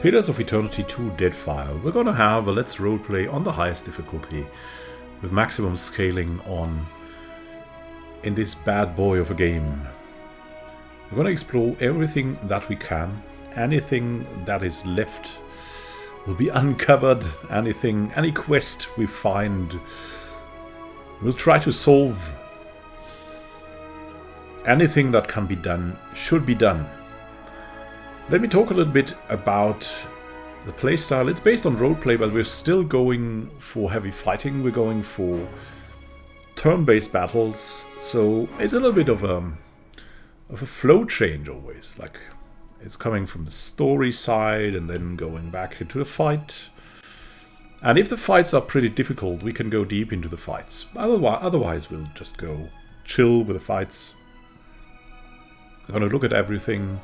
Pillars of Eternity 2 Deadfire. We're gonna have a Let's Roleplay on the highest difficulty, with maximum scaling on in this bad boy of a game. We're gonna explore everything that we can. Anything that is left will be uncovered. Any quest we find, we'll try to solve. Anything that can be done should be done. Let me talk a little bit about the playstyle. It's based on roleplay, but we're still going for heavy fighting. We're going for turn-based battles, so it's a little bit of a flow change always. Like, it's coming from the story side and then going back into the fight. And if the fights are pretty difficult, we can go deep into the fights. Otherwise we'll just go chill with the fights. We're gonna look at everything,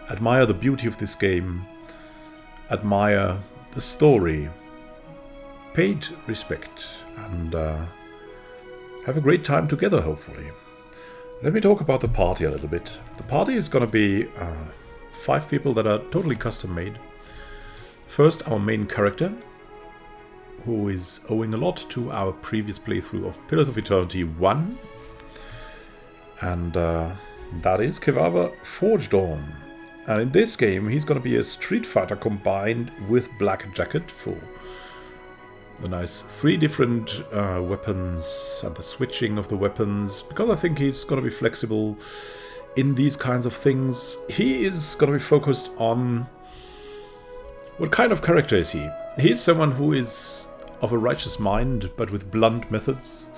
admire the beauty of this game, admire the story, paid respect, and have a great time together, hopefully. Let me talk about the party a little bit. The party is going to be 5 people that are totally custom made. First, our main character, who is owing a lot to our previous playthrough of Pillars of Eternity 1. And that is Kevaver Forgedawn. And in this game, he's going to be a Streetfighter combined with Black Jacket for the nice 3 different weapons and the switching of the weapons. Because I think he's going to be flexible in these kinds of things. He is going to be focused on... What kind of character is he? He's someone who is of a righteous mind, but with blunt methods.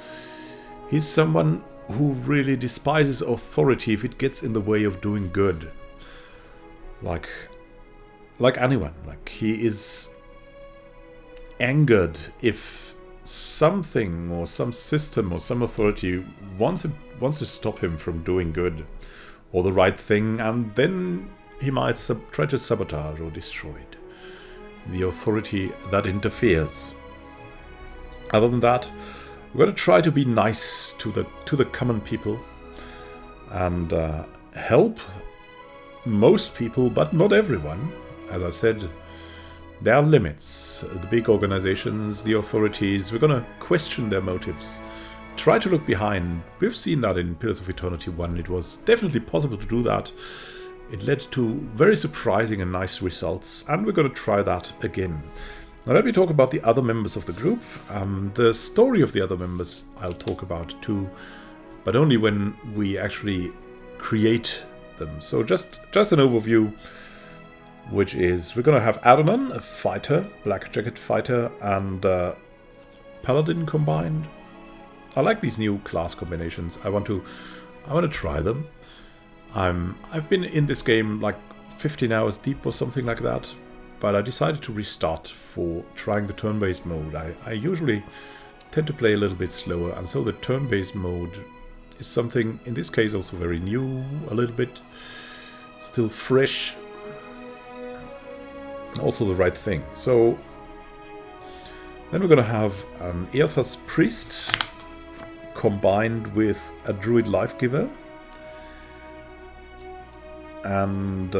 He's someone who really despises authority if it gets in the way of doing good. Like anyone. Like, he is angered if something or some system or some authority wants to stop him from doing good or the right thing, and then he might try to sabotage or destroy it. The authority that interferes. Other than that, we're going to try to be nice to the common people and help most people, but not everyone. As I said, there are limits. The big organizations, the authorities, we're going to question their motives. Try to look behind. We've seen that in Pillars of Eternity 1. It was definitely possible to do that. It led to very surprising and nice results, and we're going to try that again. Now let me talk about the other members of the group. The story of the other members I'll talk about too, but only when we actually create them. So just an overview, which is we're going to have Adonan, a fighter, Black Jacket fighter, and Paladin combined. I like these new class combinations. I want to try them. I've been in this game like 15 hours deep or something like that, but I decided to restart for trying the turn-based mode. I usually tend to play a little bit slower, and so the turn-based mode is something, in this case, also very new, a little bit, still fresh, also the right thing. So then we're going to have an Eothas priest combined with a Druid Lifegiver. And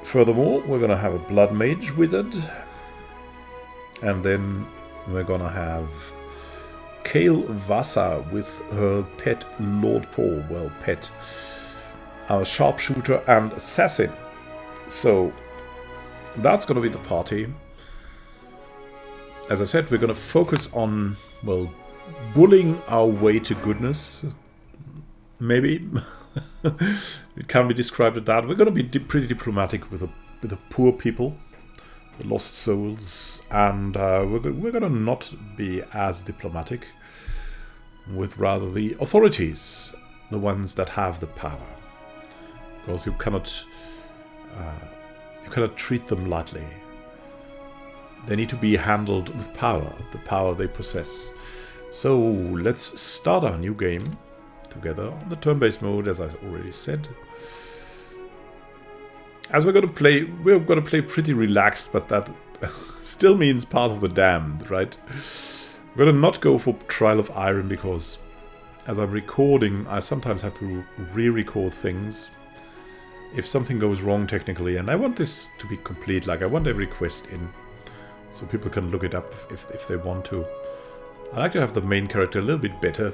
furthermore, we're going to have a Blood Mage wizard. And then we're going to have Cailvassa with her pet Lord Paul. Well, pet. Our Sharpshooter and Assassin. So that's going to be the party. As I said, we're going to focus on, well, bullying our way to goodness. Maybe. It can be described as that. We're going to be pretty diplomatic with the poor people, the lost souls, and we're going to not be as diplomatic with rather the authorities, the ones that have the power, because you cannot treat them lightly. They need to be handled with power, the power they possess. So let's start our new game together on the turn-based mode, as I already said. As we're going to play pretty relaxed, but that still means part of the damned, right? We're going to not go for Trial of Iron, because as I'm recording, I sometimes have to re-record things if something goes wrong technically, and I want this to be complete, like I want every quest in, so people can look it up if they want to. I like to have the main character a little bit better,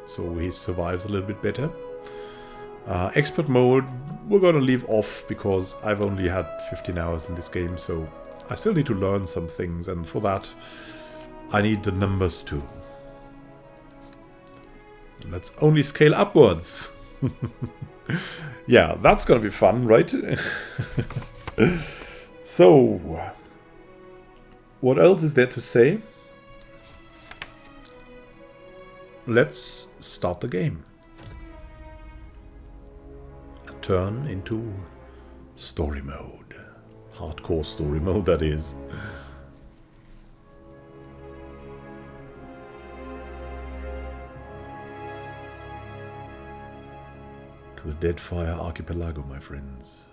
so he survives a little bit better. Expert mode, we're gonna leave off because I've only had 15 hours in this game, so I still need to learn some things, and for that I need the numbers too. Let's only scale upwards. Yeah, that's gonna be fun, right? So, what else is there to say? Let's start the game. And turn into story mode. Hardcore story mode, that is. To the Deadfire archipelago, my friends.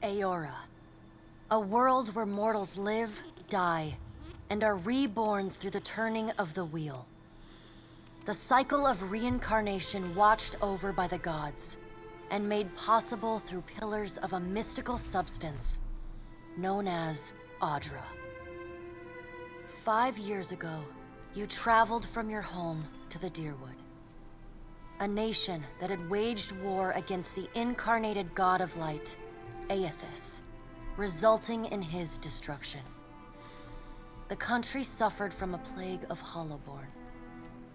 Eora, a world where mortals live, die, and are reborn through the turning of the wheel. The cycle of reincarnation watched over by the gods, and made possible through pillars of a mystical substance known as Audra. 5 years ago, you traveled from your home to the Dyrwood, a nation that had waged war against the incarnated god of light, Eothas, resulting in his destruction. The country suffered from a plague of hollowborn,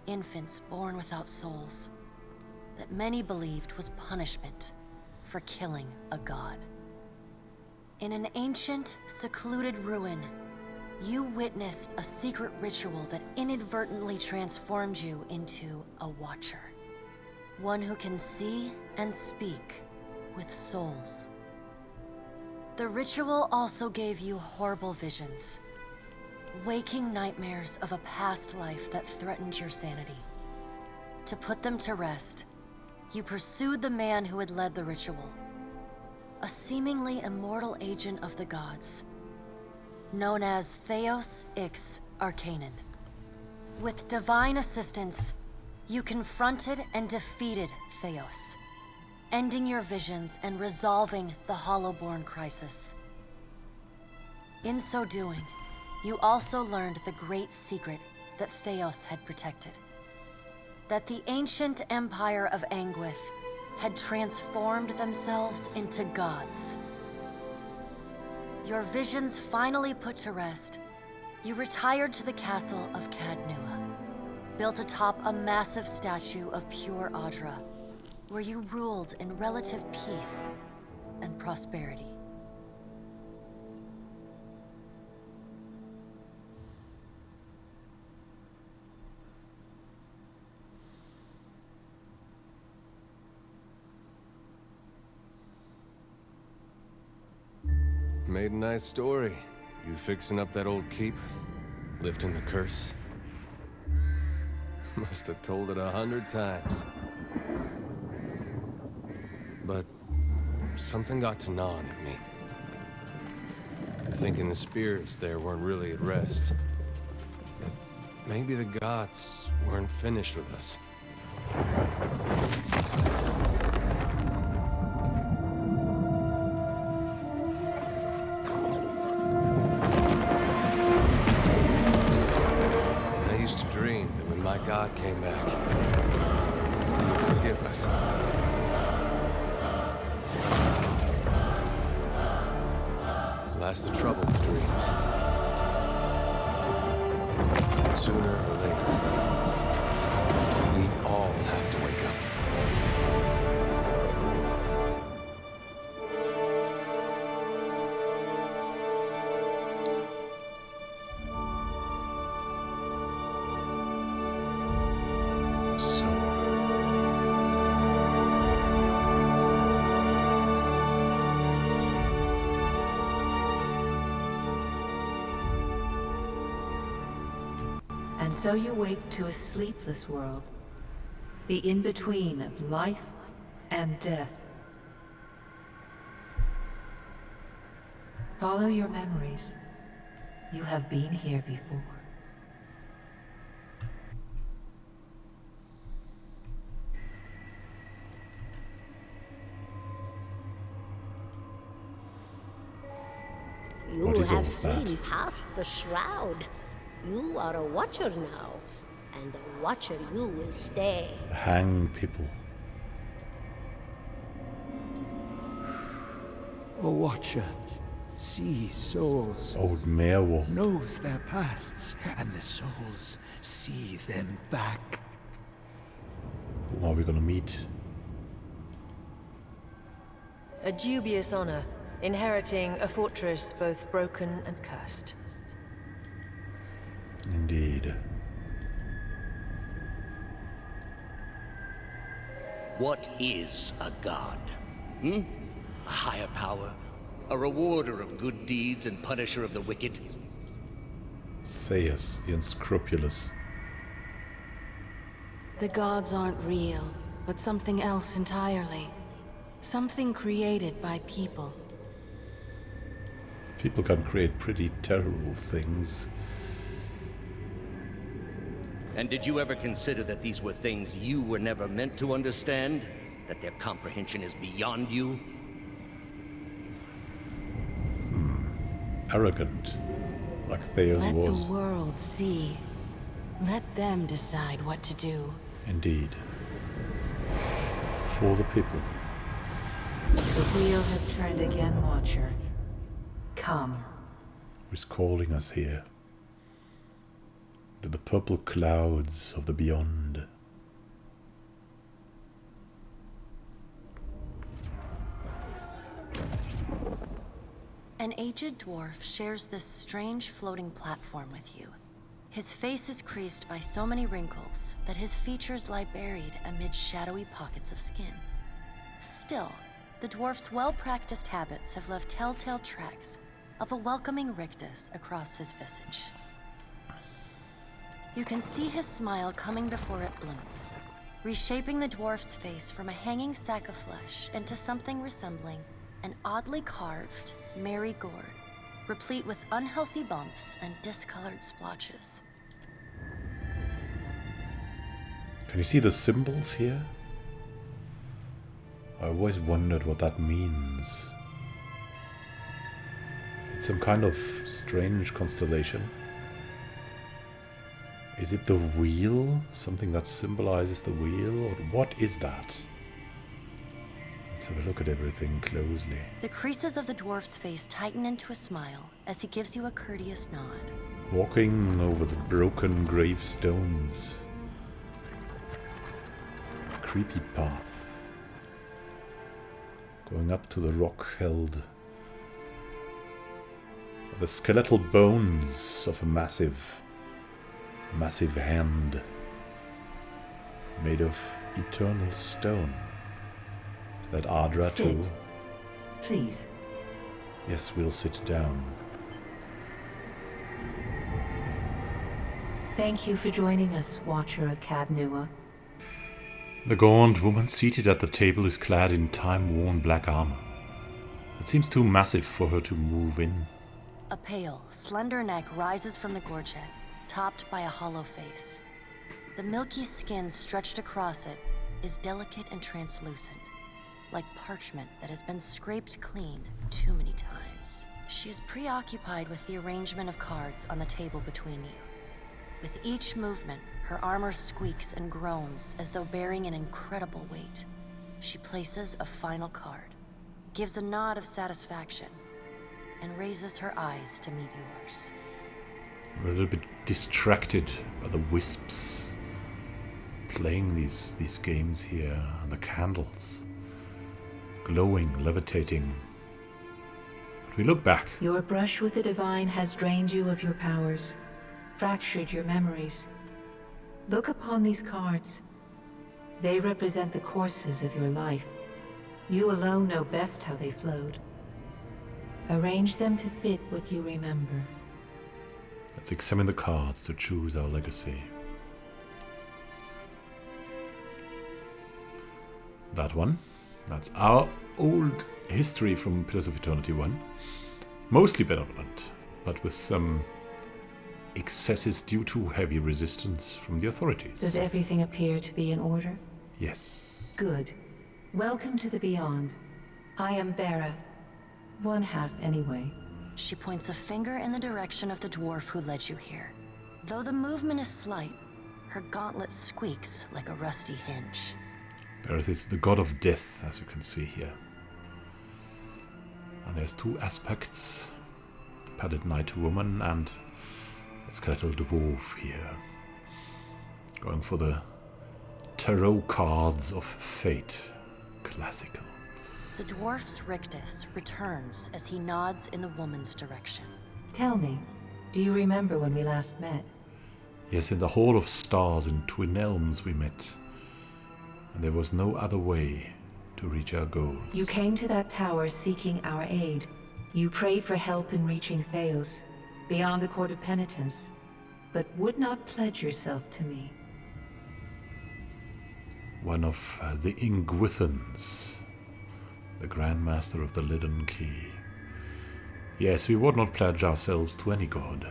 infants born without souls, that many believed was punishment for killing a god. In an ancient, secluded ruin, you witnessed a secret ritual that inadvertently transformed you into a watcher. One who can see and speak with souls. The ritual also gave you horrible visions, waking nightmares of a past life that threatened your sanity. To put them to rest, you pursued the man who had led the ritual, a seemingly immortal agent of the gods, known as Theos Ix Arcanon. With divine assistance, you confronted and defeated Theos, ending your visions and resolving the Hollowborn crisis. In so doing, you also learned the great secret that Theos had protected. That the ancient empire of Anguith had transformed themselves into gods. Your visions finally put to rest, you retired to the castle of Cadnua, built atop a massive statue of pure Audra, where you ruled in relative peace and prosperity. Made a nice story. You fixing up that old keep? Lifting the curse? Must have told it 100 times. But something got to gnawing at me. Thinking the spirits there weren't really at rest. That maybe the gods weren't finished with us. I used to dream that when my god came back, he would forgive us. That's the trouble with dreams. Sooner or later, we all have to wake up. And so you wake to a sleepless world, The in-between of life and death. Follow your memories. You have been here before. What You is all have of seen that? past the shroud. You are a watcher now, and a watcher you will stay. Hang people. A watcher sees souls, Old Merewolf. knows their pasts, and the souls see them back. Who are we gonna meet? A dubious honor, inheriting a fortress both broken and cursed. Indeed. What is a god? A higher power? A rewarder of good deeds and punisher of the wicked? Theus, the unscrupulous. The gods aren't real, but something else entirely. Something created by people. People can create pretty terrible things. And did you ever consider that these were things you were never meant to understand? That their comprehension is beyond you? Arrogant, like Theus Let was. the world see. Let them decide what to do. Indeed. For the people. The wheel has turned again, Watcher. Come. Who's calling us here? To the purple clouds of the beyond. An aged dwarf shares this strange floating platform with you. His face is creased by so many wrinkles that his features lie buried amid shadowy pockets of skin. Still, the dwarf's well-practiced habits have left telltale tracks of a welcoming rictus across his visage. You can see his smile coming before it blooms, reshaping the dwarf's face from a hanging sack of flesh into something resembling an oddly carved, merry gourd, replete with unhealthy bumps and discolored splotches. Can you see the symbols here? I always wondered what that means. It's some kind of strange constellation. Is it the wheel? Something that symbolizes the wheel? Or what is that? Let's have a look at everything closely. The creases of the dwarf's face tighten into a smile as he gives you a courteous nod. Walking over the broken gravestones. A creepy path. Going up to the rock held. The skeletal bones of a massive hand. Made of eternal stone. Is that Ardra too? Sit. Please. Yes, we'll sit down. Thank you for joining us, Watcher of Cadnua. The Gaunt Woman seated at the table is clad in time-worn black armor. It seems too massive for her to move in. A pale, slender neck rises from the gorget, topped by a hollow face. The milky skin stretched across it is delicate and translucent, like parchment that has been scraped clean too many times. She is preoccupied with the arrangement of cards on the table between you. With each movement, her armor squeaks and groans as though bearing an incredible weight. She places a final card, gives a nod of satisfaction, and raises her eyes to meet yours. We're a little bit distracted by the wisps playing these games here, and the candles glowing, levitating. But we look back. Your brush with the divine has drained you of your powers, fractured your memories. Look upon these cards. They represent the courses of your life. You alone know best how they flowed. Arrange them to fit what you remember. Let's examine the cards to choose our legacy. That one. That's our old history from Pillars of Eternity 1. Mostly benevolent, but with some excesses due to heavy resistance from the authorities. Does everything appear to be in order? Yes. Good. Welcome to the Beyond. I am Berath. One half, anyway. She points a finger in the direction of the dwarf who led you here. Though the movement is slight, her gauntlet squeaks like a rusty hinge. Berath is the god of death, as you can see here. And there's two aspects. The padded knight woman and a skeletal dwarf here. Going for the tarot cards of fate. Classical. The dwarf's rictus returns as he nods in the woman's direction. Tell me, do you remember when we last met? Yes, in the Hall of Stars in Twin Elms we met. And there was no other way to reach our goals. You came to that tower seeking our aid. You prayed for help in reaching Theos, beyond the Court of Penitence, but would not pledge yourself to me. One of the Ingwithans, the Grand Master of the Leaden Key. Yes, we would not pledge ourselves to any god.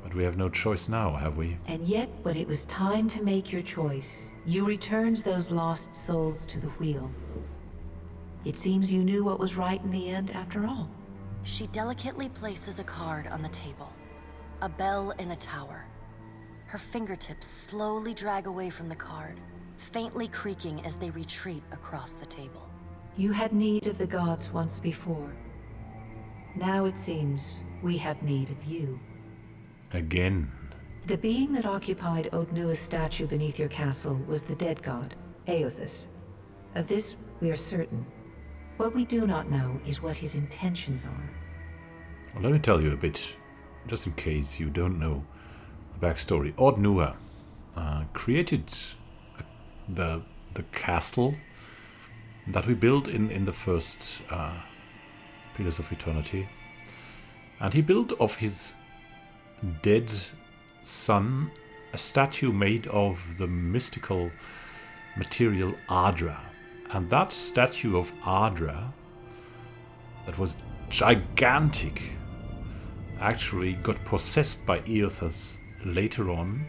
But we have no choice now, have we? And yet, when it was time to make your choice, you returned those lost souls to the wheel. It seems you knew what was right in the end after all. She delicately places a card on the table. A bell in a tower. Her fingertips slowly drag away from the card, faintly creaking as they retreat across the table. You had need of the gods once before. Now it seems we have need of you. Again. The being that occupied Odnua's statue beneath your castle was the dead god, Eothas. Of this we are certain. What we do not know is what his intentions are. Well, let me tell you a bit, just in case you don't know the backstory. Odnua created the castle that we built in the first Pillars of Eternity. And he built of his dead son a statue made of the mystical material Adra. And that statue of Adra, that was gigantic, actually got possessed by Eothas later on.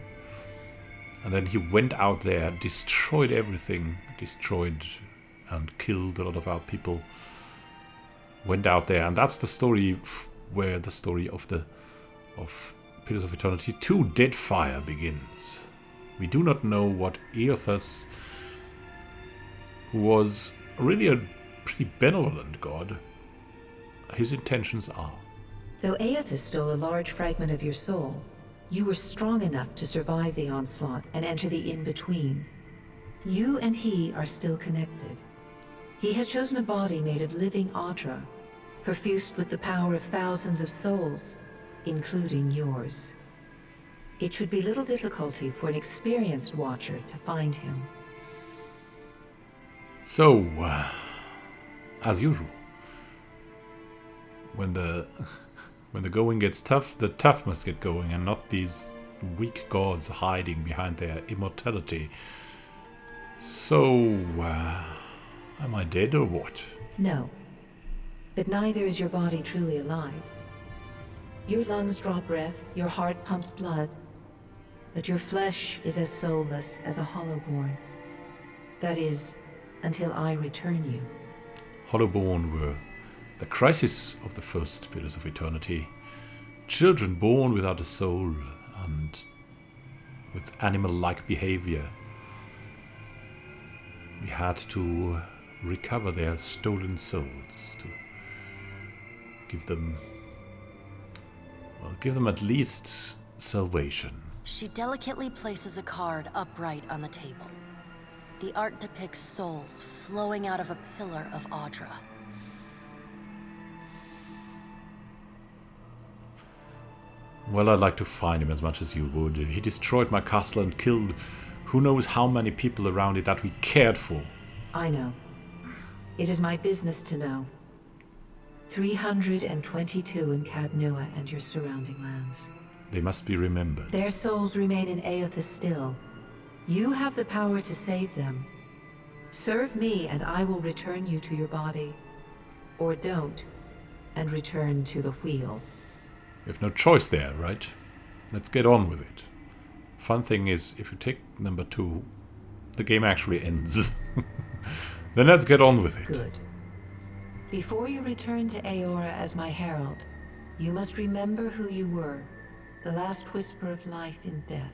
And then he went out there, destroyed everything, destroyed and killed a lot of our people. Went out there, and that's the story where the story of Pillars of Eternity 2 Deadfire begins. We do not know what Eothas, who was really a pretty benevolent god, his intentions are. Though Eothas stole a large fragment of your soul, you were strong enough to survive the onslaught and enter the in-between. You and he are still connected. He has chosen a body made of living Adra, perfused with the power of thousands of souls, including yours. It should be little difficulty for an experienced watcher to find him. So, as usual, when the going gets tough, the tough must get going, and not these weak gods hiding behind their immortality. So, am I dead or what? No, but neither is your body truly alive. Your lungs draw breath, your heart pumps blood, but your flesh is as soulless as a Hollowborn. That is, until I return you. Hollowborn were the crisis of the first Pillars of Eternity. Children born without a soul and with animal-like behavior. We had to recover their stolen souls to give them at least salvation. She delicately places a card upright on the table. The art depicts souls flowing out of a pillar of Adra. Well, I'd like to find him as much as you would. He destroyed my castle and killed who knows how many people around it that we cared for. I know. It is my business to know. 322 in Cadnua and your surrounding lands. They must be remembered. Their souls remain in Eothas still. You have the power to save them. Serve me and I will return you to your body. Or don't, and return to the wheel. We have no choice there, right? Let's get on with it. Fun thing is, if you take number 2, the game actually ends. Then let's get on with it. Good. Before you return to Eora as my herald, you must remember who you were, the last whisper of life in death.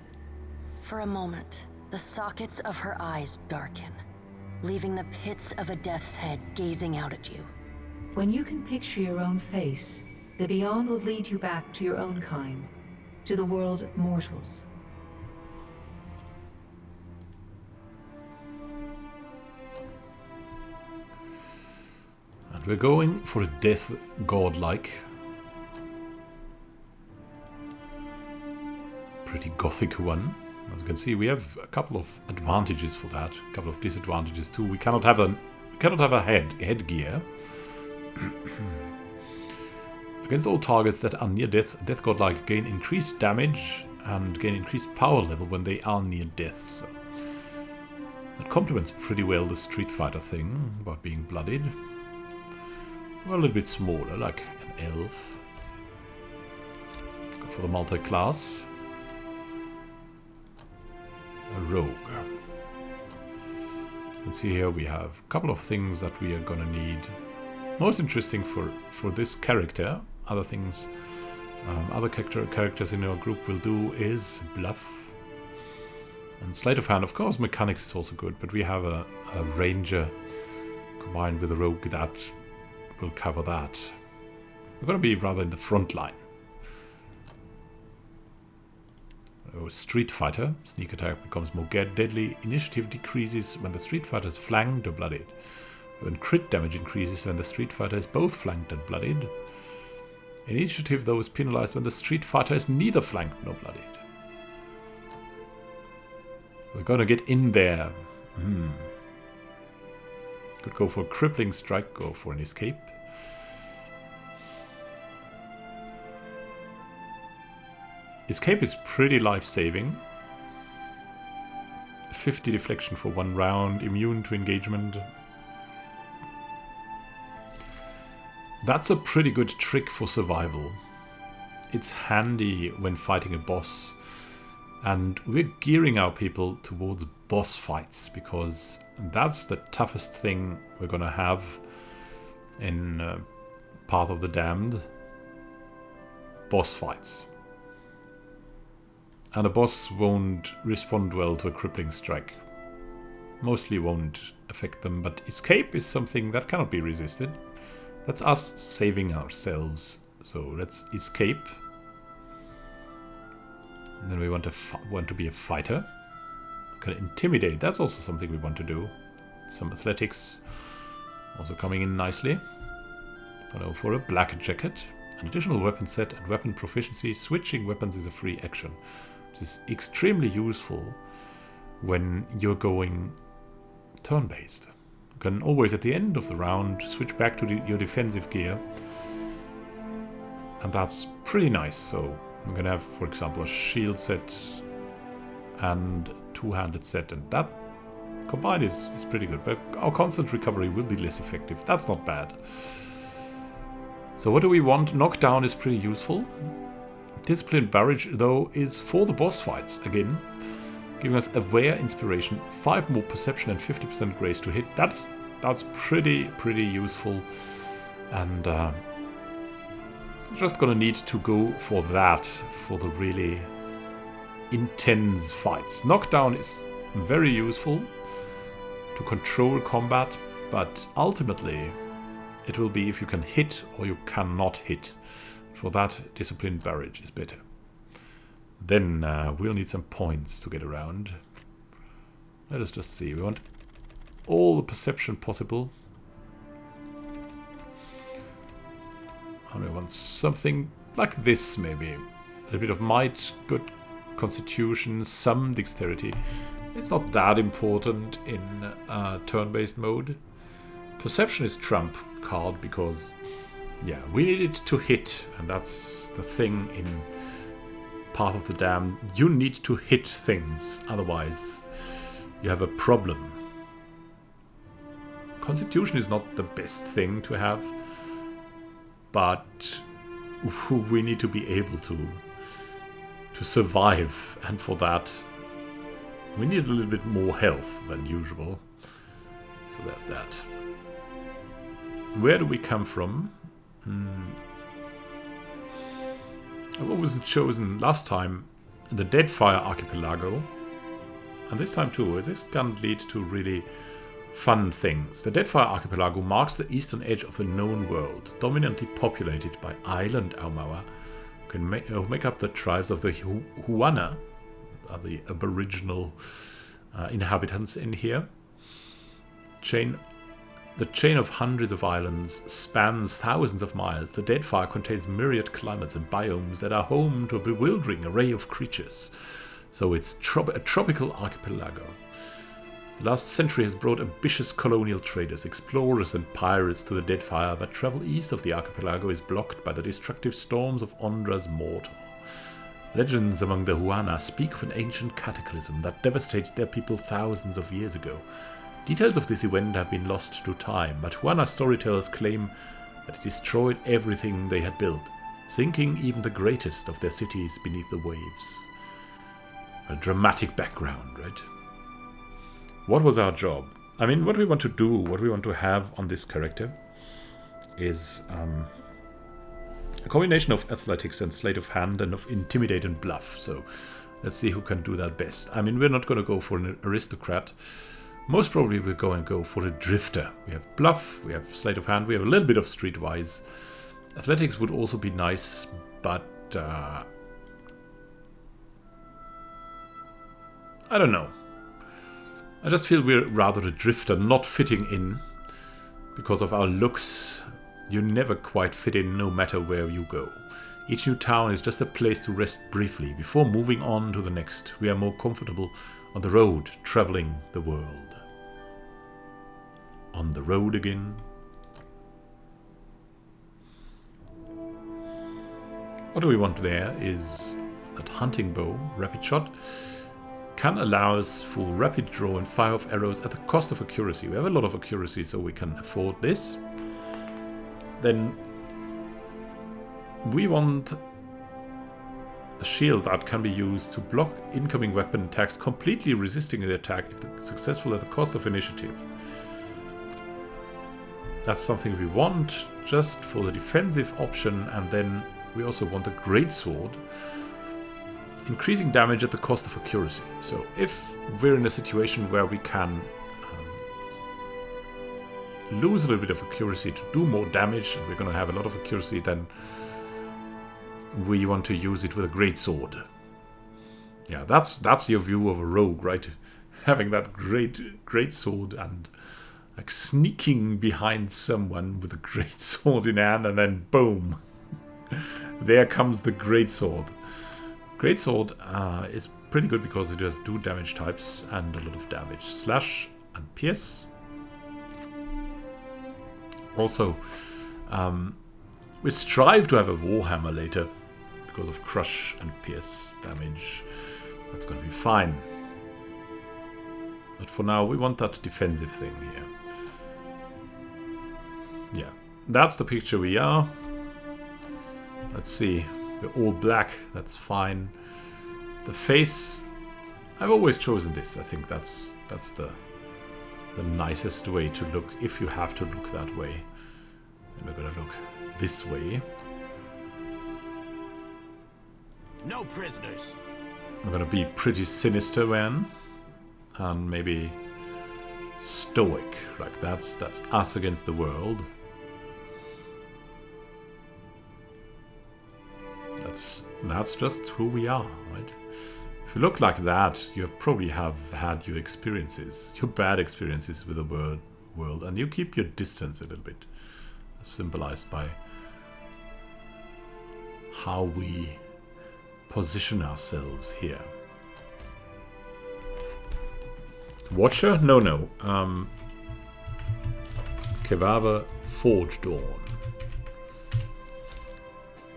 For a moment, the sockets of her eyes darken, leaving the pits of a death's head gazing out at you. When you can picture your own face, the Beyond will lead you back to your own kind, to the world of mortals. And we're going for a death godlike. Pretty gothic one. As you can see, we have a couple of advantages for that, a couple of disadvantages too. We cannot have a headgear. Against all targets that are near death, Death Godlike gain increased damage and gain increased power level when they are near death. So that complements pretty well the Streetfighter thing about being bloodied. We're a little bit smaller, like an elf. Let's go for the multi-class. A rogue. As you can see here, we have a couple of things that we are gonna need. Most interesting for this character, other things, other characters in our group will do is bluff and sleight of hand. Of course, mechanics is also good, but we have a ranger combined with a rogue that will cover that. We're going to be rather in the front line. Streetfighter, sneak attack becomes more deadly. Initiative decreases when the Streetfighter is flanked or bloodied. When crit damage increases when the Streetfighter is both flanked and bloodied. Initiative, though, is penalized when the Streetfighter is neither flanked nor bloodied. We're gonna get in there. Could go for a crippling strike, go for an escape. Escape is pretty life-saving. 50 deflection for 1 round, immune to engagement. That's a pretty good trick for survival. It's handy when fighting a boss. And we're gearing our people towards boss fights, because that's the toughest thing we're gonna have in Path of the Damned. Boss fights. And a boss won't respond well to a crippling strike. Mostly won't affect them, but escape is something that cannot be resisted. That's us saving ourselves. So let's escape. And then we want to be a fighter. Can intimidate. That's also something we want to do. Some athletics also coming in nicely. Go for a black jacket. An additional weapon set and weapon proficiency. Switching weapons is a free action. Which is extremely useful when you're going turn-based. You can always, at the end of the round, switch back to your defensive gear. And that's pretty nice. So I'm going to have, for example, a shield set and two-handed set. And that combined is pretty good. But our constant recovery will be less effective. That's not bad. So what do we want? Knockdown is pretty useful. Disciplined Barrage, though, is for the boss fights, again. Giving us Aware Inspiration, 5 more Perception and 50% Grace to hit. That's pretty useful. And just gonna need to go for that for the really intense fights. Knockdown is very useful to control combat, but ultimately it will be if you can hit or you cannot hit. For that, Disciplined Barrage is better. Then we'll need some points to get around. Let us just see. We want all the perception possible. And we want something like this, maybe. A bit of might, good constitution, some dexterity. It's not that important in turn-based mode. Perception is trump card because, yeah, we need it to hit. And that's the thing in Path of the Damned. You need to hit things, otherwise you have a problem. Constitution is not the best thing to have, but we need to be able to survive, and for that we need a little bit more health than usual. So there's that. Where do we come from? I've always chosen last time the Deadfire archipelago, and this time too. This can lead to really fun things. The Deadfire archipelago marks the eastern edge of the known world, dominantly populated by island Aumaua, who can make up the tribes of the Huana, the aboriginal inhabitants in here. The chain of hundreds of islands spans thousands of miles. The Deadfire contains myriad climates and biomes that are home to a bewildering array of creatures. So it's a tropical archipelago. The last century has brought ambitious colonial traders, explorers and pirates to the Deadfire, but travel east of the archipelago is blocked by the destructive storms of Ondra's mortar. Legends among the Huana speak of an ancient cataclysm that devastated their people thousands of years ago. Details of this event have been lost to time, but Huana storytellers claim that it destroyed everything they had built, sinking even the greatest of their cities beneath the waves. A dramatic background, right? What was our job? I mean, what we want to do, what we want to have on this character is a combination of athletics and sleight of hand and of intimidate and bluff. So let's see who can do that best. I mean, we're not going to go for an aristocrat. Most probably we're going to go for a drifter. We have bluff, we have sleight of hand, we have a little bit of streetwise. Athletics would also be nice, but I don't know. I just feel we're rather a drifter, not fitting in. Because of our looks, you never quite fit in no matter where you go. Each new town is just a place to rest briefly before moving on to the next. We are more comfortable on the road, traveling the world. On the road again. What do we want there is that hunting bow, rapid shot, can allow us for rapid draw and fire of arrows at the cost of accuracy. We have a lot of accuracy, so we can afford this. Then we want the shield that can be used to block incoming weapon attacks, completely resisting the attack if successful at the cost of initiative. That's something we want just for the defensive option, and then we also want the greatsword, increasing damage at the cost of accuracy. So if we're in a situation where we can lose a little bit of accuracy to do more damage, and we're going to have a lot of accuracy, then we want to use it with a greatsword. Yeah, that's your view of a rogue, right? Having that great sword and like sneaking behind someone with a great sword in hand, and then boom, there comes the great sword. Great sword is pretty good because it does 2 damage types and a lot of damage. Slash and pierce. Also, we strive to have a warhammer later because of crush and pierce damage. That's going to be fine. But for now, we want that defensive thing here. Yeah, that's the picture we are. Let's see. We're all black. That's fine. The face, I've always chosen this. I think that's the nicest way to look if you have to look that way. And we're gonna look this way. No prisoners. We're gonna be pretty sinister then, and maybe stoic. Like that's us against the world. That's just who we are, right? If you look like that, you probably have had your experiences, your bad experiences with the world, and you keep your distance a little bit, symbolized by how we position ourselves here. Watcher? No. Kevaver, Forgedawn.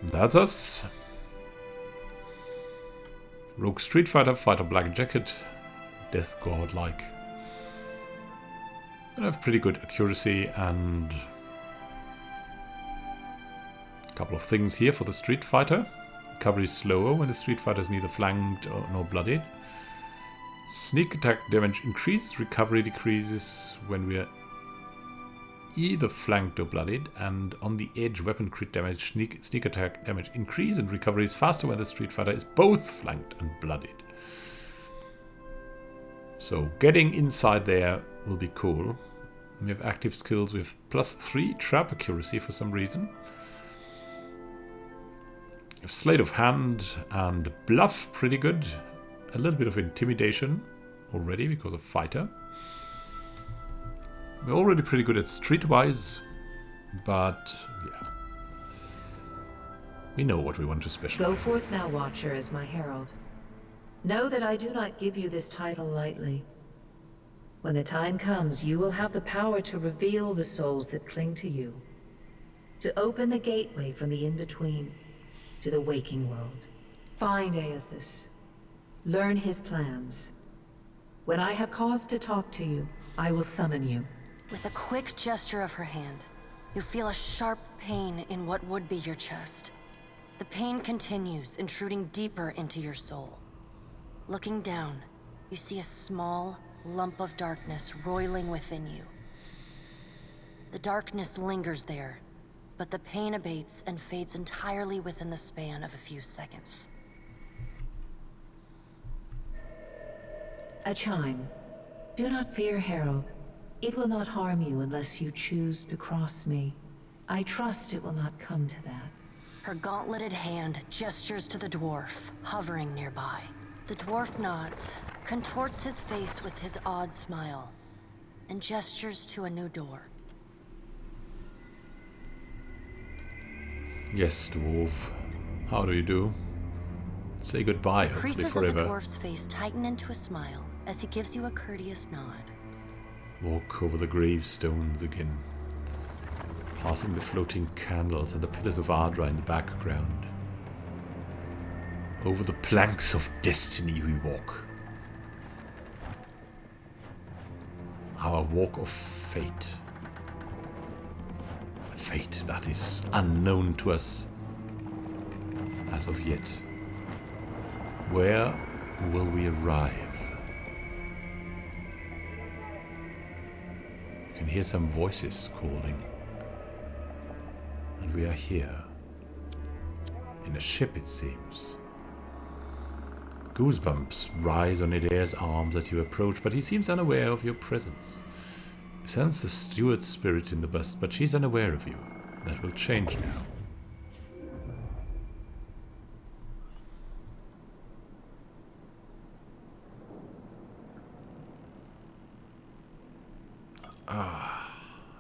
That's us. Rogue Streetfighter, Fighter Black Jacket, Death Godlike. And I have pretty good accuracy and a couple of things here for the Streetfighter. Recovery is slower when the Streetfighter is neither flanked nor bloodied. Sneak attack damage increases, recovery decreases when we are either flanked or bloodied, and on the edge weapon crit damage, sneak attack damage increase, and recovery is faster when the Streetfighter is both flanked and bloodied. So getting inside there will be cool. We have active skills with +3 trap accuracy for some reason. We have Sleight of Hand and Bluff, pretty good. A little bit of Intimidation already because of Fighter. We're already pretty good at Streetwise, but yeah. We know what we want to specialize. Go forth now, Watcher, as my herald. Know that I do not give you this title lightly. When the time comes, you will have the power to reveal the souls that cling to you. To open the gateway from the in-between to the waking world. Find Eothas. Learn his plans. When I have cause to talk to you, I will summon you. With a quick gesture of her hand, you feel a sharp pain in what would be your chest. The pain continues, intruding deeper into your soul. Looking down, you see a small lump of darkness roiling within you. The darkness lingers there, but the pain abates and fades entirely within the span of a few seconds. A chime. Do not fear, Herald. It will not harm you unless you choose to cross me. I trust it will not come to that. Her gauntleted hand gestures to the dwarf, hovering nearby. The dwarf nods, contorts his face with his odd smile, and gestures to a new door. Yes, dwarf. How do you do? Say goodbye, The hopefully creases forever. of the dwarf's face tighten into a smile as he gives you a courteous nod. Walk over the gravestones again. Passing the floating candles and the pillars of Ardra in the background. Over the planks of destiny we walk. Our walk of fate. A fate that is unknown to us as of yet. Where will we arrive? You can hear some voices calling. And we are here. In a ship, it seems. Goosebumps rise on Idair's arms as you approach, but he seems unaware of your presence. You sense the steward's spirit in the bust, but she's unaware of you. That will change now. I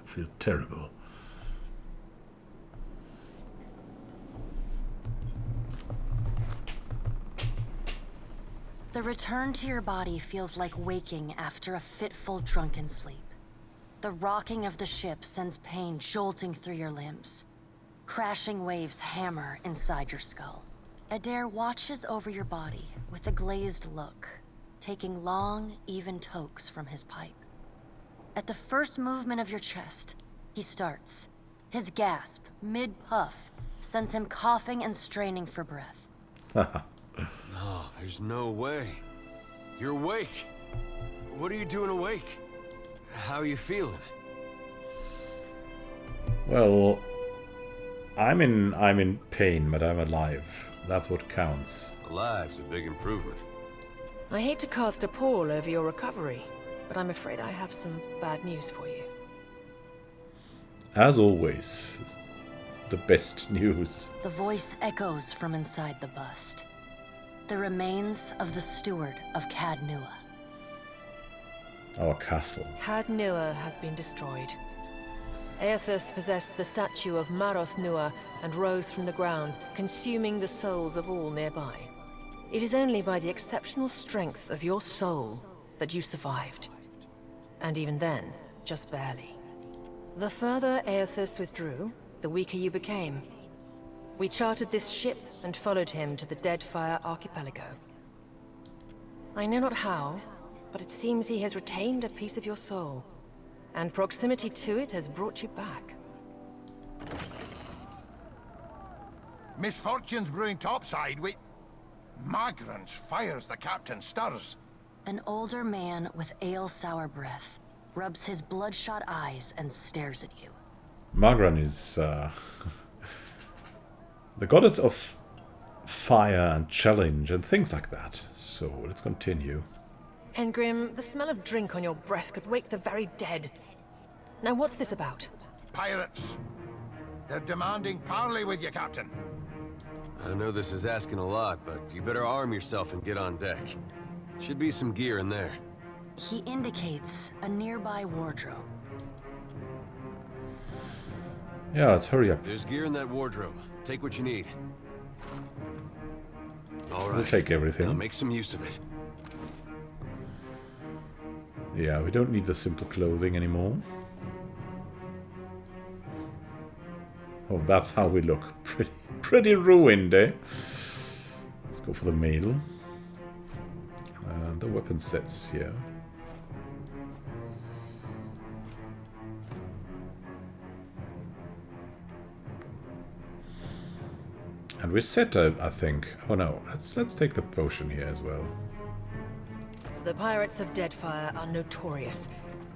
feel terrible. The return to your body feels like waking after a fitful drunken sleep. The rocking of the ship sends pain jolting through your limbs. Crashing waves hammer inside your skull. Adair watches over your body with a glazed look, taking long, even tokes from his pipe. At the first movement of your chest, he starts. His gasp, mid-puff, sends him coughing and straining for breath. No, there's no way. You're awake. What are you doing awake? How are you feeling? Well, I'm in pain, but I'm alive. That's what counts. Alive's a big improvement. I hate to cast a pall over your recovery, but I'm afraid I have some bad news for you. As always, the best news. The voice echoes from inside the bust. The remains of the steward of Cad Nua. Our castle. Cad Nua has been destroyed. Eothas possessed the statue of Maros Nua and rose from the ground, consuming the souls of all nearby. It is only by the exceptional strength of your soul that you survived. And even then, just barely. The further Eothas withdrew, the weaker you became. We chartered this ship and followed him to the Deadfire archipelago. I know not how, but it seems he has retained a piece of your soul. and proximity to it has brought you back. Misfortune's brewing topside. Magrance fires the captain stirs. An older man with ale sour breath rubs his bloodshot eyes and stares at you. Magran is the goddess of fire and challenge and things like that. So let's continue. Engrim, the smell of drink on your breath could wake the very dead. Now what's this about? Pirates. They're demanding parley with you, Captain. I know this is asking a lot, but you better arm yourself and get on deck. Should be some gear in there. He indicates a nearby wardrobe. Yeah, let's hurry up. There's gear in that wardrobe. Take what you need. All right. We'll take everything. Now make some use of it. Yeah, we don't need the simple clothing anymore. Oh, that's how we look. Pretty ruined, eh? Let's go for the mail. And the weapon sets here. And we're set, I think. Oh no, let's take the potion here as well. The pirates of Deadfire are notorious.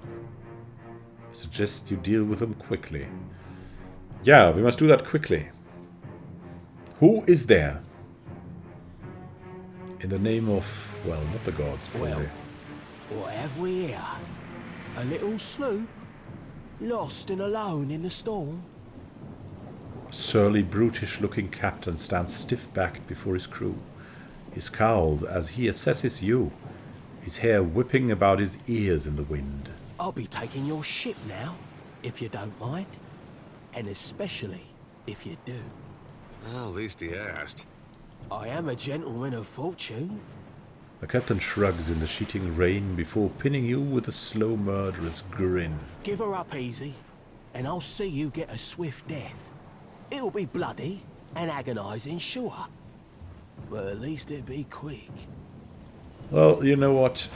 I suggest you deal with them quickly. Yeah, we must do that quickly. Who is there? In the name of, well, not the gods, probably. Well, what have we here? A little sloop? Lost and alone in the storm? A surly, brutish-looking captain stands stiff-backed before his crew. He scowls as he assesses you, his hair whipping about his ears in the wind. I'll be taking your ship now, if you don't mind. And especially if you do. Well, at least he asked. I am a gentleman of fortune. The captain shrugs in the sheeting rain before pinning you with a slow, murderous grin. Give her up easy, and I'll see you get a swift death. It'll be bloody and agonizing, sure. But at least it'll be quick. Well, you know what?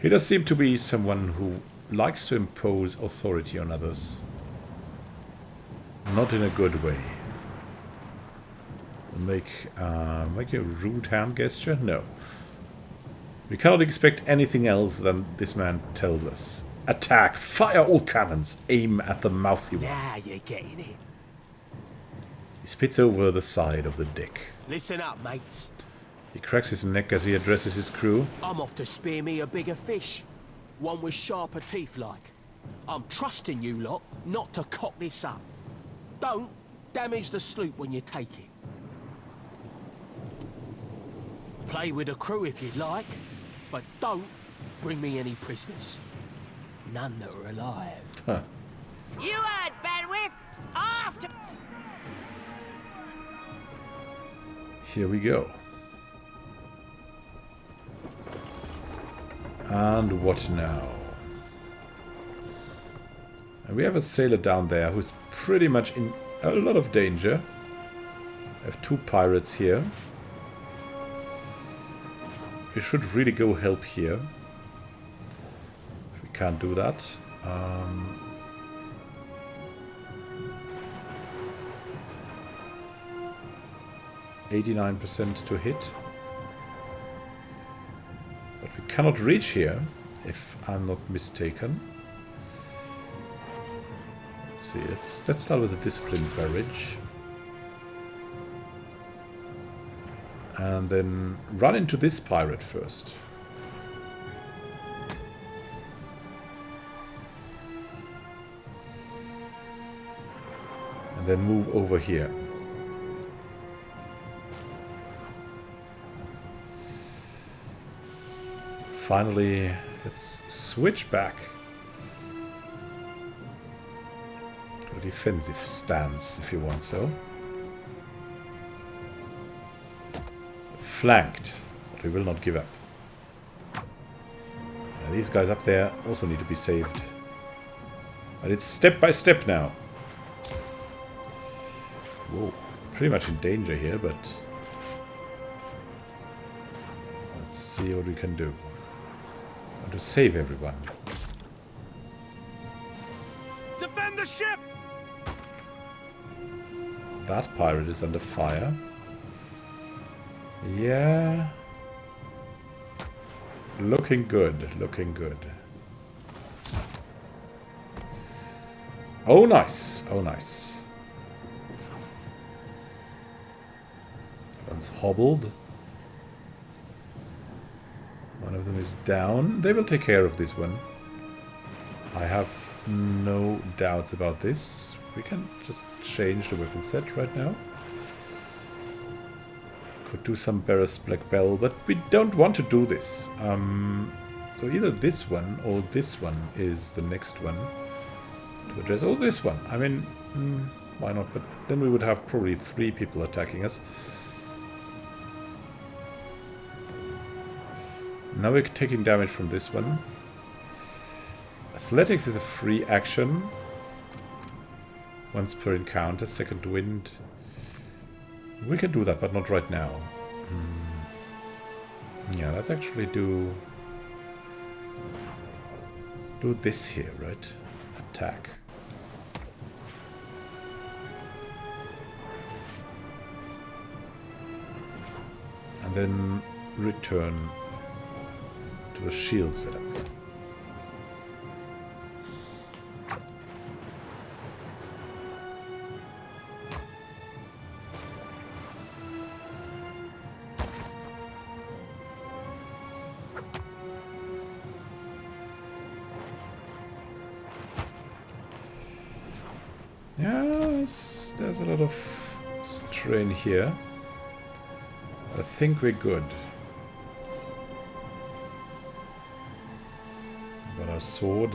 He does seem to be someone who likes to impose authority on others. Not in a good way. Make a rude hand gesture? No. We cannot expect anything else than this man tells us. Attack! Fire all cannons! Aim at the mouthy one. Now you're getting it. He spits over the side of the deck. Listen up, mates. He cracks his neck as he addresses his crew. I'm off to spear me a bigger fish. One with sharper teeth like. I'm trusting you lot not to cock this up. Don't damage the sloop when you take it. Play with the crew if you'd like, but don't bring me any prisoners. None that are alive. Huh. You heard, Bandwidth! After... Here we go. And what now? And we have a sailor down there who's pretty much in a lot of danger. I have two pirates here. We should really go help here. We can't do that. 89% to hit. But we cannot reach here, if I'm not mistaken. Let's see, let's start with the Disciplined Barrage. And then run into this pirate first. And then move over here. Finally, let's switch back to a defensive stance, if you want so. Flanked, but we will not give up. These guys up there also need to be saved. But it's step by step now. Whoa, pretty much in danger here, but let's see what we can do. And to save everyone. Defend the ship! That pirate is under fire. Yeah. Looking good, looking good. Oh, nice. Oh, nice. One's hobbled. One of them is down. They will take care of this one. I have no doubts about this. We can just change the weapon set right now. Could do some Barris Black Bell, but we don't want to do this. So either this one or this one is the next one to address. Oh, this one. I mean, why not? But then we would have probably 3 people attacking us. Now we're taking damage from this one. Athletics is a free action. Once per encounter, second wind. We can do that, but not right now. Yeah, let's actually do this here, right? Attack. And then return to the shield setup. Yes, there's a lot of strain here. I think we're good. Got our sword.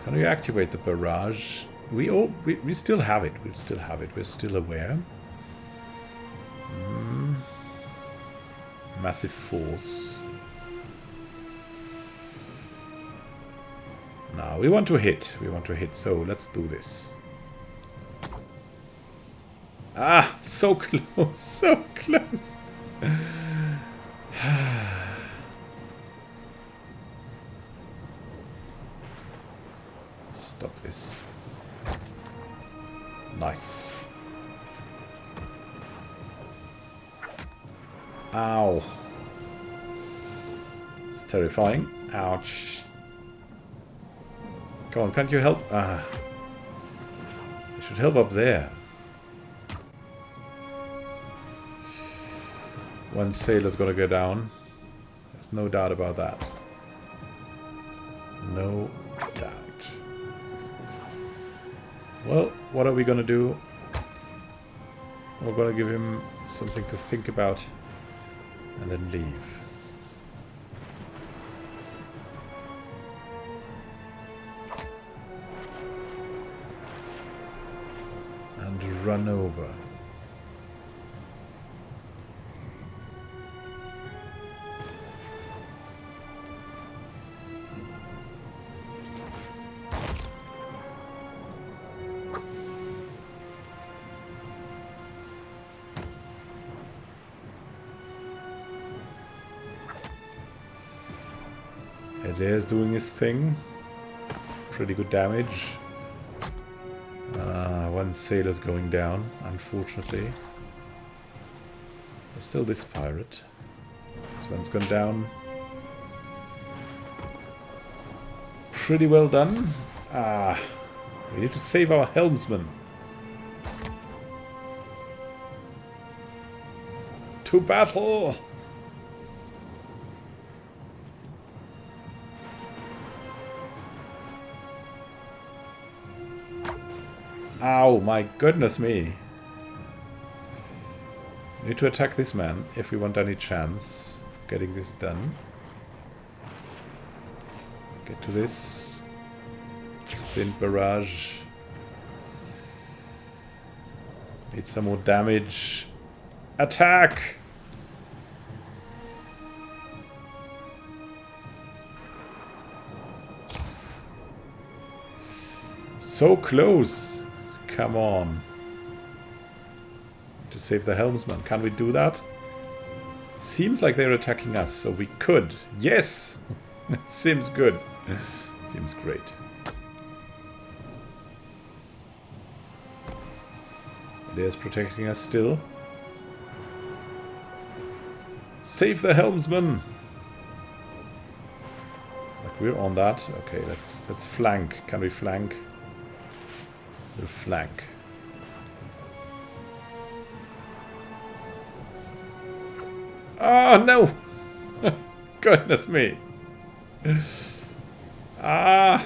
Can we activate the barrage? We still have it. We still have it. We're still aware. Massive force. Now we want to hit. We want to hit. So let's do this. Ah, so close. So close. Stop this. Nice. Ow. It's terrifying. Ouch. Come on, can't you help? Ah. You should help up there. One sailor's gonna go down. There's no doubt about that. No doubt. Well, what are we gonna do? We're gonna give him something to think about and then leave. And run over. There's doing his thing. Pretty good damage. One sailor's going down, unfortunately. There's still this pirate. This one's gone down. Pretty well done. We need to save our helmsman. To battle! Ow, my goodness me. We need to attack this man if we want any chance of getting this done. Get to this. Splint barrage. Need some more damage. Attack! So close! Come on. To save the helmsman. Can we do that? Seems like they're attacking us, so we could. Yes! It seems good. Seems great. There's protecting us still. Save the helmsman! Like we're on that. Okay, let's flank. Can we flank? We'll flank. Oh no! Goodness me! Ah!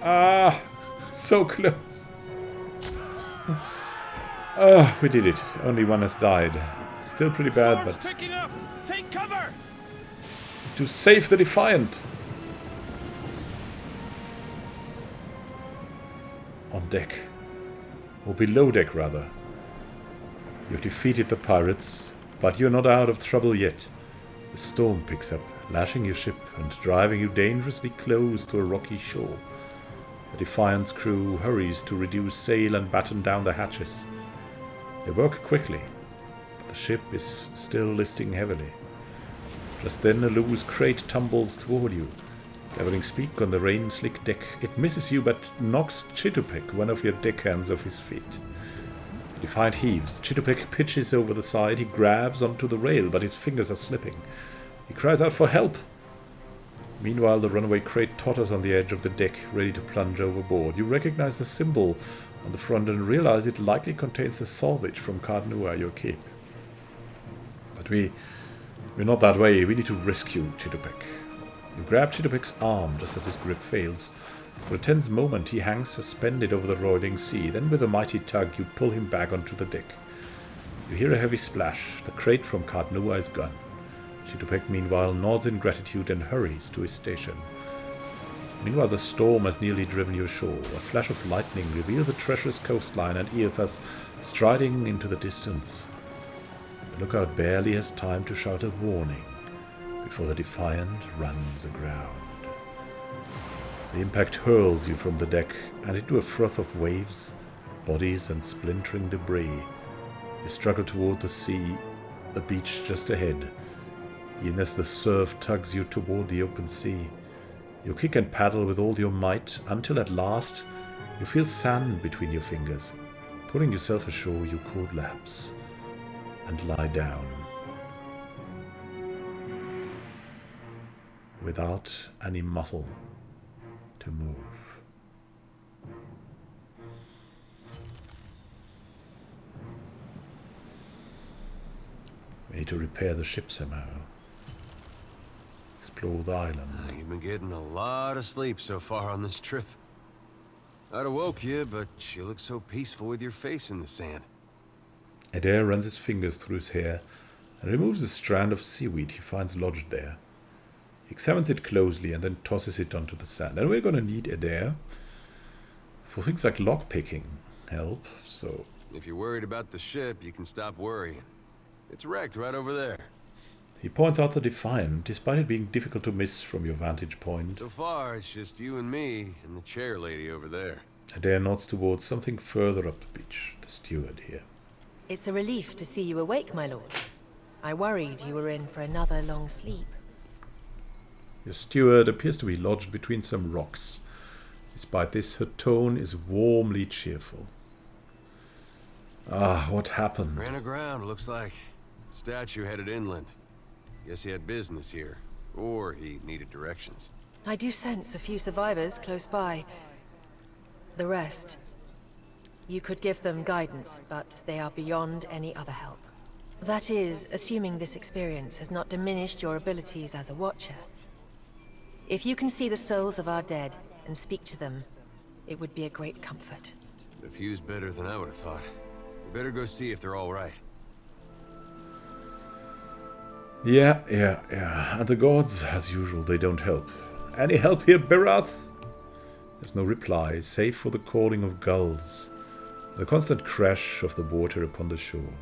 Ah! So close! Oh, we did it. Only one has died. Still pretty bad, but... Picking up. Take cover! To save the Defiant! On deck. Or below deck, rather. You've defeated the pirates, but you're not out of trouble yet. The storm picks up, lashing your ship and driving you dangerously close to a rocky shore. The Defiant's crew hurries to reduce sail and batten down the hatches. They work quickly, but the ship is still listing heavily. Just then a loose crate tumbles toward you. Gathering speed on the rain-slick deck, it misses you but knocks Chitupek, one of your deckhands, off his feet. The Defiant heaves. Chitupek pitches over the side. He grabs onto the rail, but his fingers are slipping. He cries out for help. Meanwhile, the runaway crate totters on the edge of the deck, ready to plunge overboard. You recognize the symbol on the front and realize it likely contains the salvage from Cardnua, your cape. But we're not that way. We need to rescue Chitupek. You grab Chitupek's arm just as his grip fails. For a tense moment he hangs suspended over the roiling sea. Then with a mighty tug you pull him back onto the deck. You hear a heavy splash. The crate from Cardnua is gone. Chitupek meanwhile nods in gratitude and hurries to his station. Meanwhile the storm has nearly driven you ashore. A flash of lightning reveals a treacherous coastline and Eothas striding into the distance. The lookout barely has time to shout a warning before the Defiant runs aground. The impact hurls you from the deck and into a froth of waves, bodies and splintering debris. You struggle toward the sea, the beach just ahead. Even as the surf tugs you toward the open sea, you kick and paddle with all your might until at last you feel sand between your fingers. Pulling yourself ashore, you collapse and lie down. Without any muscle to move. We need to repair the ship somehow. Explore the island. You've been getting a lot of sleep so far on this trip. I'd awoke you, but you look so peaceful with your face in the sand. Adair runs his fingers through his hair and removes a strand of seaweed he finds lodged there. He examines it closely and then tosses it onto the sand. And we're going to need Adair for things like lockpicking help, so... If you're worried about the ship, you can stop worrying. It's wrecked right over there. He points out the Defiant, despite it being difficult to miss from your vantage point. So far, it's just you and me and the chair lady over there. Adair nods towards something further up the beach, the steward here. It's a relief to see you awake, my lord. I worried you were in for another long sleep. Your steward appears to be lodged between some rocks. Despite this, her tone is warmly cheerful. Ah, what happened? Ran aground, looks like. Statue headed inland. Guess he had business here. Or he needed directions. I do sense a few survivors close by. The rest... You could give them guidance, but they are beyond any other help. That is, assuming this experience has not diminished your abilities as a watcher. If you can see the souls of our dead and speak to them, it would be a great comfort. The view's better than I would have thought. We better go see if they're all right. Yeah. And the gods, as usual, they don't help. Any help here, Berath? There's no reply, save for the calling of gulls. The constant crash of the water upon the shore.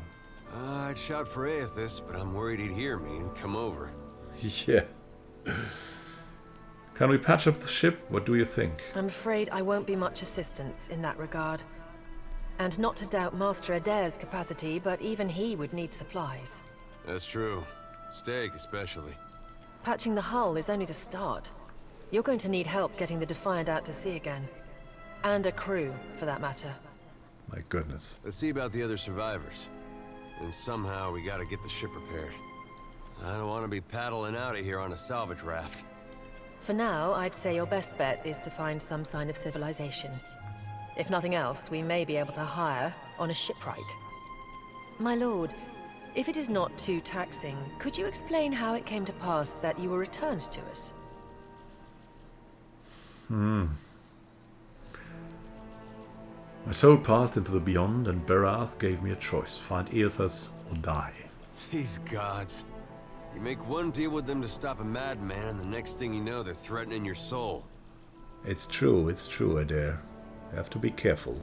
I'd shout for Eothas, but I'm worried he'd hear me and come over. Yeah. Can we patch up the ship? What do you think? I'm afraid I won't be much assistance in that regard. And not to doubt Master Adair's capacity, but even he would need supplies. That's true. Steak, especially. Patching the hull is only the start. You're going to need help getting the Defiant out to sea again. And a crew, for that matter. My goodness. Let's see about the other survivors. And somehow we gotta get the ship repaired. I don't want to be paddling out of here on a salvage raft. For now, I'd say your best bet is to find some sign of civilization. If nothing else, we may be able to hire on a shipwright. My lord, if it is not too taxing, could you explain how it came to pass that you were returned to us? My soul passed into the beyond, and Berath gave me a choice. Find Eothas or die. These gods. You make one deal with them to stop a madman, and the next thing you know, they're threatening your soul. It's true, Adair. You have to be careful.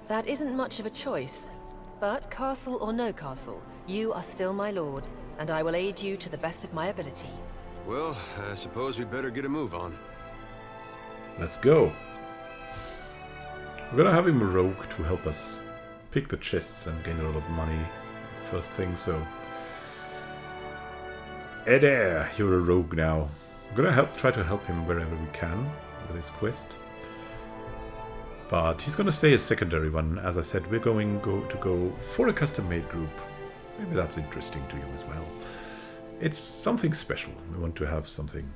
That isn't much of a choice. But castle or no castle, you are still my lord, and I will aid you to the best of my ability. Well, I suppose we better get a move on. Let's go. We're gonna have him a rogue to help us pick the chests and gain a lot of money. First thing, so... Adair, you're a rogue now. We're gonna try to help him wherever we can with his quest. But he's gonna stay a secondary one. As I said, we're going to go for a custom-made group. Maybe that's interesting to you as well. It's something special. We want to have something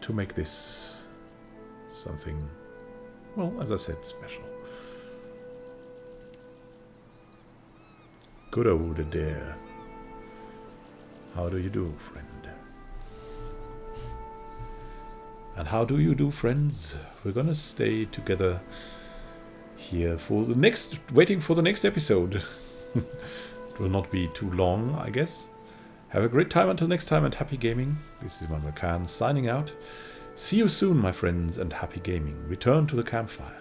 to make this something, well, as I said, special. Good old Adair. How do you do, friend? And how do you do, friends? We're gonna stay together here for the next, waiting for the next episode. It will not be too long, I guess. Have a great time until next time, and happy gaming. This is Ivan Khan signing out. See you soon, my friends, and happy gaming. Return to the campfire.